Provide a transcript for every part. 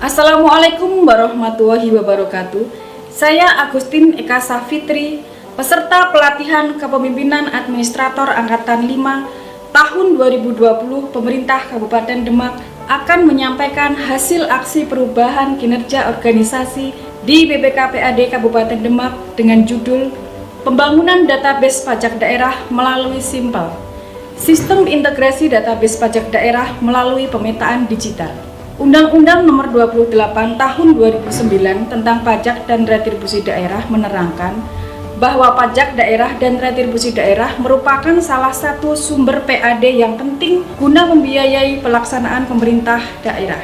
Assalamualaikum warahmatullahi wabarakatuh. Saya Agustin Eka Safitri, peserta pelatihan kepemimpinan administrator Angkatan 5 tahun 2020 Pemerintah Kabupaten Demak akan menyampaikan hasil aksi perubahan kinerja organisasi di BPKPAD Kabupaten Demak dengan judul Pembangunan Database Pajak Daerah melalui SIMPEL, Sistem Integrasi Database Pajak Daerah melalui Pemetaan Digital. Undang-Undang Nomor 28 Tahun 2009 tentang Pajak dan Retribusi Daerah menerangkan bahwa pajak daerah dan retribusi daerah merupakan salah satu sumber PAD yang penting guna membiayai pelaksanaan pemerintah daerah.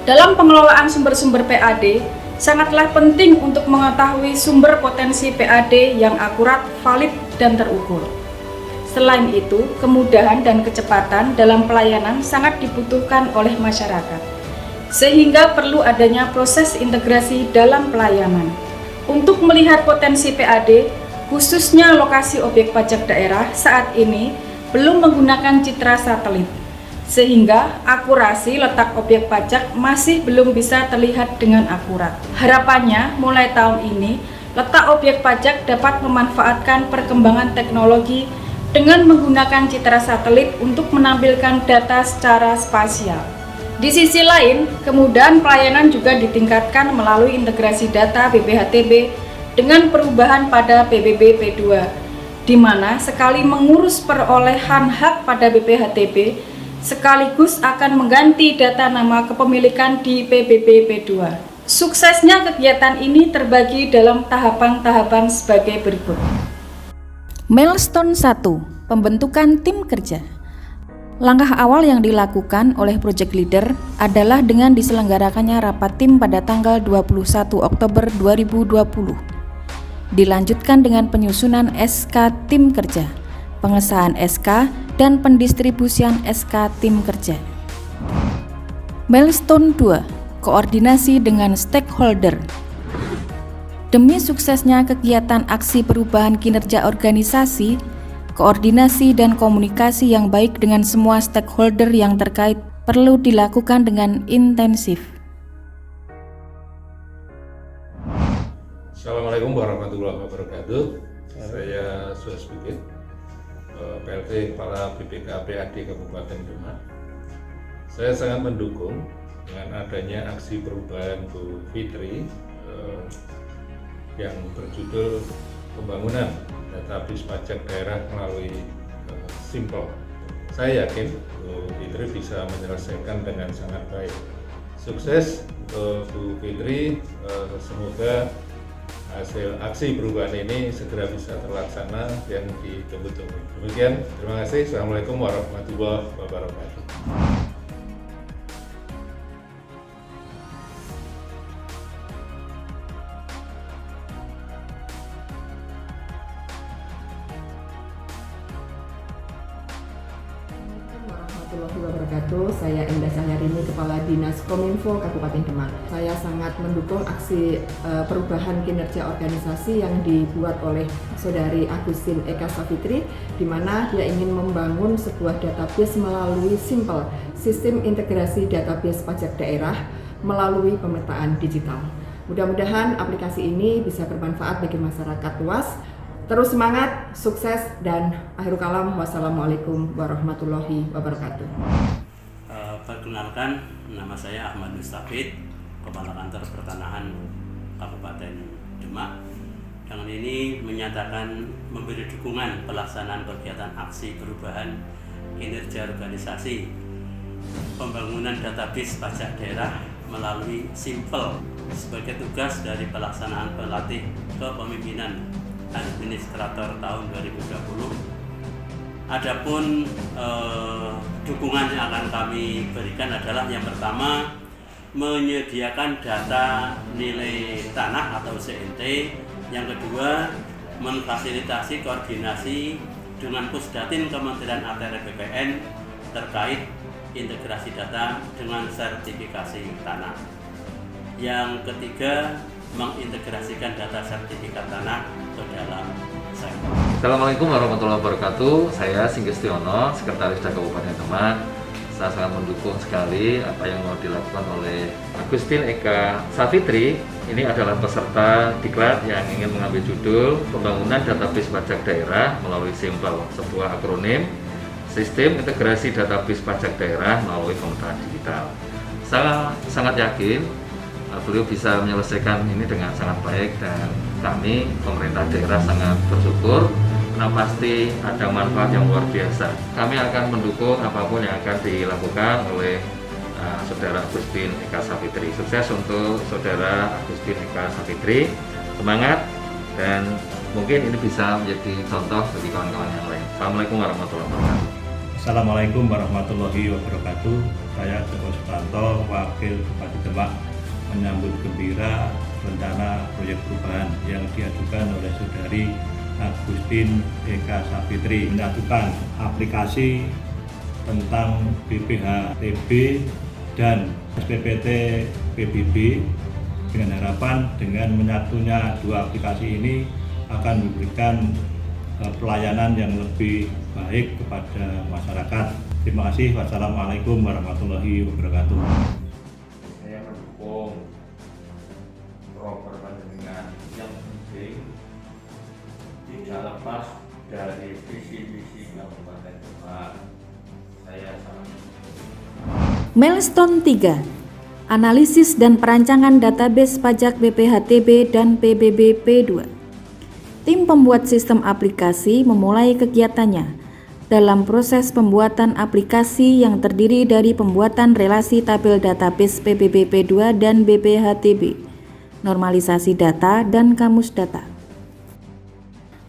Dalam pengelolaan sumber-sumber PAD, sangatlah penting untuk mengetahui sumber potensi PAD yang akurat, valid, dan terukur. Selain itu, kemudahan dan kecepatan dalam pelayanan sangat dibutuhkan oleh masyarakat, sehingga perlu adanya proses integrasi dalam pelayanan. Untuk melihat potensi PAD, khususnya lokasi objek pajak daerah saat ini belum menggunakan citra satelit, sehingga akurasi letak objek pajak masih belum bisa terlihat dengan akurat. Harapannya, mulai tahun ini, letak objek pajak dapat memanfaatkan perkembangan teknologi dengan menggunakan citra satelit untuk menampilkan data secara spasial. Di sisi lain, kemudahan pelayanan juga ditingkatkan melalui integrasi data BPHTB dengan perubahan pada PBB P2, di mana sekali mengurus perolehan hak pada BPHTB, sekaligus akan mengganti data nama kepemilikan di PBB P2. Suksesnya kegiatan ini terbagi dalam tahapan-tahapan sebagai berikut. Milestone 1. Pembentukan tim kerja. Langkah awal yang dilakukan oleh project leader adalah dengan diselenggarakannya rapat tim pada tanggal 21 Oktober 2020. Dilanjutkan dengan penyusunan SK tim kerja, pengesahan SK, dan pendistribusian SK tim kerja. Milestone 2. Koordinasi dengan stakeholder. Demi suksesnya kegiatan aksi perubahan kinerja organisasi, koordinasi dan komunikasi yang baik dengan semua stakeholder yang terkait perlu dilakukan dengan intensif. Assalamualaikum warahmatullahi wabarakatuh. Saya Suhas Bukit, PLT Kepala BPKPAD Kabupaten Demak. Saya sangat mendukung dengan adanya aksi perubahan Bu Fitri yang berjudul Pembangunan Database Pajak Daerah melalui SIMPEL. Saya yakin Bu Fitri bisa menyelesaikan dengan sangat baik. Sukses Bu Fitri, semoga hasil aksi perubahan ini segera bisa terlaksana yang ditunggu-tunggu. Demikian, terima kasih. Assalamualaikum warahmatullahi wabarakatuh. Warahmatullahi wabarakatuh. Saya Endah Sahyarini, Kepala Dinas Kominfo Kabupaten Demak. Saya sangat mendukung aksi perubahan kinerja organisasi yang dibuat oleh Saudari Agustin Eka Safitri, di mana dia ingin membangun sebuah database melalui SIMPEL, Sistem Integrasi Database Pajak Daerah melalui Pemetaan Digital. Mudah-mudahan aplikasi ini bisa bermanfaat bagi masyarakat luas. Terus semangat, sukses, dan akhirul kalam, wassalamualaikum warahmatullahi wabarakatuh. Perkenalkan, nama saya Ahmad Mustafid, Kepala Kantor Pertanahan Kabupaten Demak. Dengan ini menyatakan memberi dukungan pelaksanaan kegiatan aksi perubahan kinerja organisasi pembangunan database pajak daerah melalui SIMPEL sebagai tugas dari pelaksanaan pelatih kepemimpinan administrator tahun 2020. Adapun dukungan yang akan kami berikan adalah yang pertama, menyediakan data nilai tanah atau CNT. Yang kedua, memfasilitasi koordinasi dengan Pusdatin Kementerian ATR BPN terkait integrasi data dengan sertifikasi tanah. Yang ketiga, mengintegrasikan data sertifikat tanah ke dalam SIMPEL. Assalamualaikum warahmatullahi wabarakatuh. Saya Singgestiono, Sekretaris Daerah Kabupaten Demak. Saya sangat mendukung sekali apa yang mau dilakukan oleh Agustin Eka Savitri. Ini adalah peserta diklat yang ingin mengambil judul Pembangunan Database Pajak Daerah melalui SIMPLE, sebuah akronim Sistem Integrasi Database Pajak Daerah melalui Pemetaan Digital. Saya sangat yakin beliau bisa menyelesaikan ini dengan sangat baik, dan kami pemerintah daerah sangat bersyukur karena pasti ada manfaat yang luar biasa. Kami akan mendukung apapun yang akan dilakukan oleh Saudara Agustin Eka Savitri. Sukses untuk Saudara Agustin Eka Savitri, semangat, dan mungkin ini bisa menjadi contoh bagi kawan-kawan yang lain. Assalamualaikum warahmatullahi wabarakatuh. Assalamualaikum warahmatullahi wabarakatuh. Saya Joko Sutanto, Wakil Bupati Demak, menyambut gembira rencana proyek perubahan yang diajukan oleh Saudari Agustin Eka Savitri, menyatukan aplikasi tentang BPHTB dan SPPT PBB, dengan harapan dengan menyatunya dua aplikasi ini akan memberikan pelayanan yang lebih baik kepada masyarakat. Terima kasih. Wassalamualaikum warahmatullahi wabarakatuh. Saya mendukung program dengan yang penting tidak lepas dari visi-misi Kabupaten Demak. Saya sangat Milestone 3. Analisis dan perancangan database pajak BPHTB dan PBB P2. Tim pembuat sistem aplikasi memulai kegiatannya dalam proses pembuatan aplikasi yang terdiri dari pembuatan relasi tabel database PBB P2 dan BPHTB, normalisasi data, dan kamus data.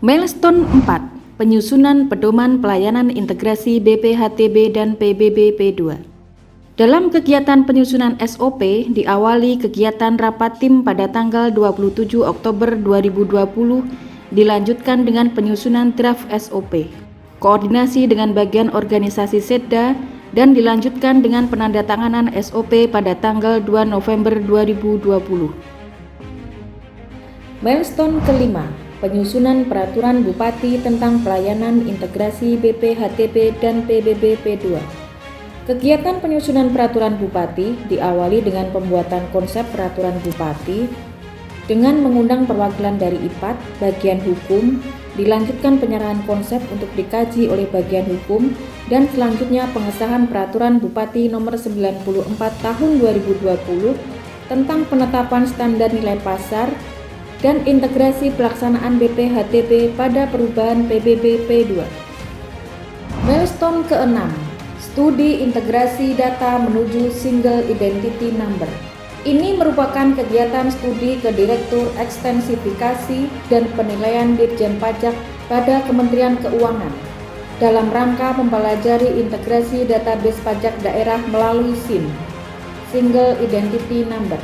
Milestone 4. Penyusunan pedoman pelayanan integrasi BPHTB dan PBB P2. Dalam kegiatan penyusunan SOP, diawali kegiatan rapat tim pada tanggal 27 Oktober 2020, dilanjutkan dengan penyusunan draft SOP, koordinasi dengan bagian organisasi Setda, dan dilanjutkan dengan penandatanganan SOP pada tanggal 2 November 2020. Milestone kelima, penyusunan peraturan Bupati tentang pelayanan integrasi BPHTB dan PBB P2. Kegiatan penyusunan peraturan Bupati diawali dengan pembuatan konsep peraturan Bupati dengan mengundang perwakilan dari IPAT, bagian hukum, dilanjutkan penyerahan konsep untuk dikaji oleh bagian hukum, dan selanjutnya pengesahan peraturan Bupati nomor 94 tahun 2020 tentang penetapan standar nilai pasar dan integrasi pelaksanaan BPHTB pada perubahan PBB P2. Milestone ke-6, studi integrasi data menuju single identity number. Ini merupakan kegiatan studi ke Direktur Ekstensifikasi dan Penilaian Ditjen Pajak pada Kementerian Keuangan dalam rangka mempelajari integrasi database pajak daerah melalui SIN, Single Identity Number.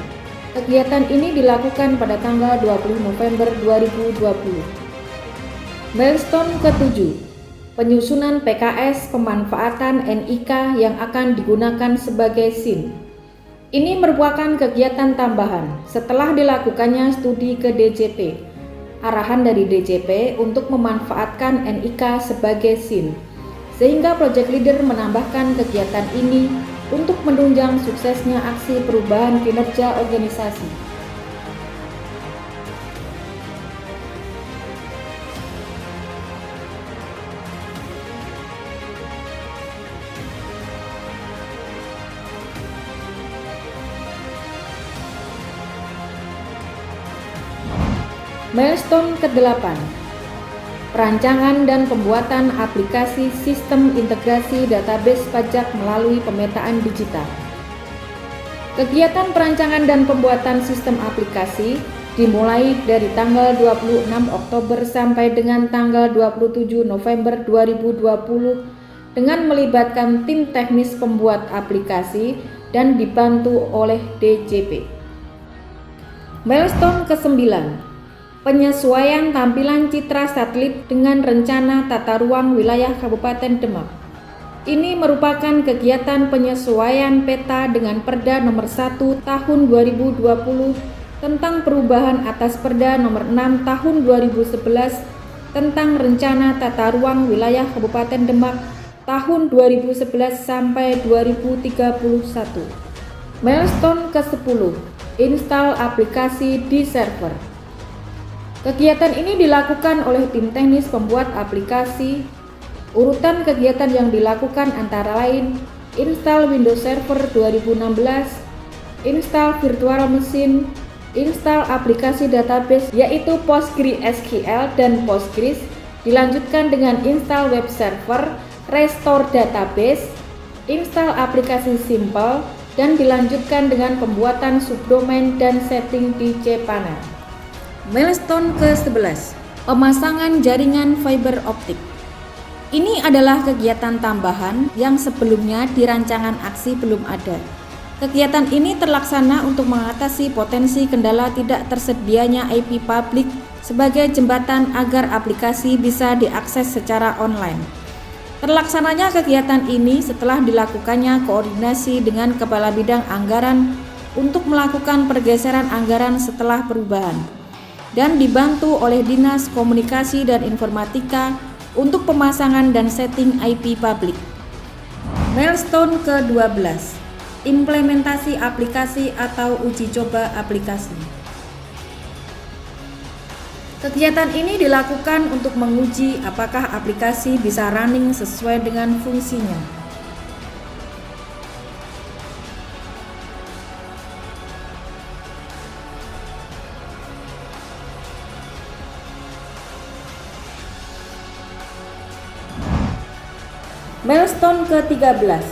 Kegiatan ini dilakukan pada tanggal 20 November 2020. Milestone ke-7, penyusunan PKS pemanfaatan NIK yang akan digunakan sebagai SIN. Ini merupakan kegiatan tambahan setelah dilakukannya studi ke DJP. Arahan dari DJP untuk memanfaatkan NIK sebagai SIN, sehingga project leader menambahkan kegiatan ini untuk menunjang suksesnya aksi perubahan kinerja organisasi. Milestone ke-8, perancangan dan pembuatan aplikasi sistem integrasi database pajak melalui pemetaan digital. Kegiatan perancangan dan pembuatan sistem aplikasi dimulai dari tanggal 26 Oktober sampai dengan tanggal 27 November 2020 dengan melibatkan tim teknis pembuat aplikasi dan dibantu oleh DJP. Milestone ke-9, penyesuaian tampilan citra satelit dengan rencana tata ruang wilayah Kabupaten Demak. Ini merupakan kegiatan penyesuaian peta dengan Perda nomor 1 tahun 2020 tentang perubahan atas Perda nomor 6 tahun 2011 tentang rencana tata ruang wilayah Kabupaten Demak tahun 2011 sampai 2031. Milestone ke-10, install aplikasi di server. Kegiatan ini dilakukan oleh tim teknis pembuat aplikasi. Urutan kegiatan yang dilakukan antara lain install Windows Server 2016, install virtual machine, install aplikasi database yaitu PostgreSQL dan Postgres, dilanjutkan dengan install web server, restore database, install aplikasi simple, dan dilanjutkan dengan pembuatan subdomain dan setting di cPanel. Milestone ke-11, pemasangan jaringan fiber optik. Ini adalah kegiatan tambahan yang sebelumnya di rancangan aksi belum ada. Kegiatan ini terlaksana untuk mengatasi potensi kendala tidak tersedianya IP publik sebagai jembatan agar aplikasi bisa diakses secara online. Terlaksananya kegiatan ini setelah dilakukannya koordinasi dengan Kepala Bidang Anggaran untuk melakukan pergeseran anggaran setelah perubahan dan dibantu oleh Dinas Komunikasi dan Informatika untuk pemasangan dan setting IP publik. Milestone ke-12, implementasi aplikasi atau uji coba aplikasi. Kegiatan ini dilakukan untuk menguji apakah aplikasi bisa running sesuai dengan fungsinya. Milestone ke-13,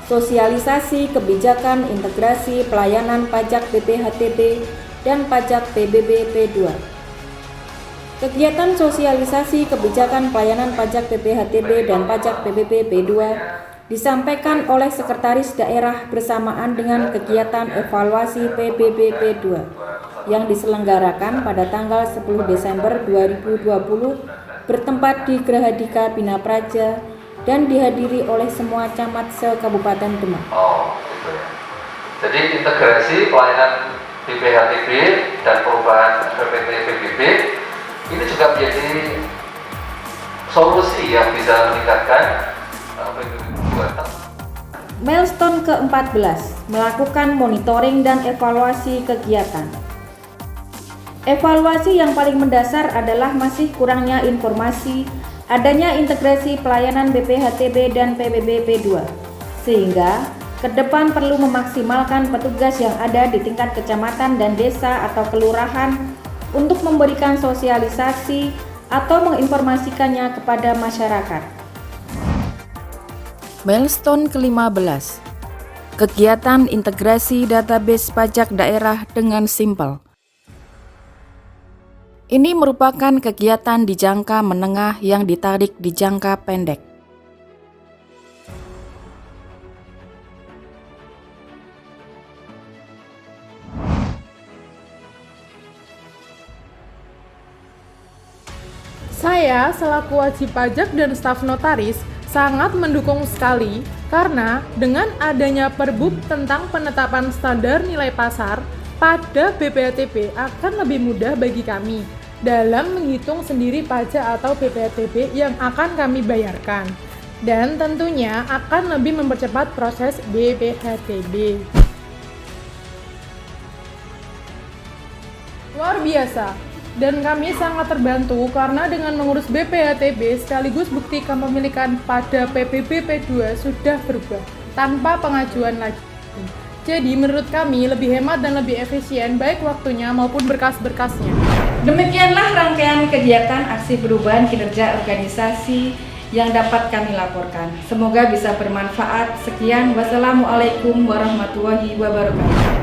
sosialisasi kebijakan integrasi pelayanan pajak BPHTB dan pajak PBB P2. Kegiatan sosialisasi kebijakan pelayanan pajak BPHTB dan pajak PBB P2 disampaikan oleh Sekretaris Daerah bersamaan dengan kegiatan evaluasi PBB P2 yang diselenggarakan pada tanggal 10 Desember 2020 bertempat di Grahadika Bina Praja dan dihadiri oleh semua camat se-Kabupaten Demak. Gitu ya. Jadi integrasi pelayanan BPHTB dan perubahan SPPT PBB ini juga menjadi solusi yang bisa meningkatkan Milestone ke-14, melakukan monitoring dan evaluasi kegiatan. Evaluasi yang paling mendasar adalah masih kurangnya informasi adanya integrasi pelayanan BPHTB dan PBB P2, sehingga ke depan perlu memaksimalkan petugas yang ada di tingkat kecamatan dan desa atau kelurahan untuk memberikan sosialisasi atau menginformasikannya kepada masyarakat. Milestone ke-15, kegiatan integrasi database pajak daerah dengan Simpel. Ini merupakan kegiatan di jangka menengah yang ditarik di jangka pendek. Saya selaku wajib pajak dan staf notaris sangat mendukung sekali karena dengan adanya Perbub tentang penetapan standar nilai pasar pada BPHTB akan lebih mudah bagi kami dalam menghitung sendiri pajak atau BPHTB yang akan kami bayarkan dan tentunya akan lebih mempercepat proses BPHTB. Luar biasa. Dan kami sangat terbantu karena dengan mengurus BPHTB sekaligus bukti kepemilikan pada PBB P2 sudah berubah tanpa pengajuan lagi. Jadi menurut kami lebih hemat dan lebih efisien baik waktunya maupun berkas-berkasnya. Demikianlah rangkaian kegiatan aksi perubahan kinerja organisasi yang dapat kami laporkan. Semoga bisa bermanfaat. Sekian, wassalamualaikum warahmatullahi wabarakatuh.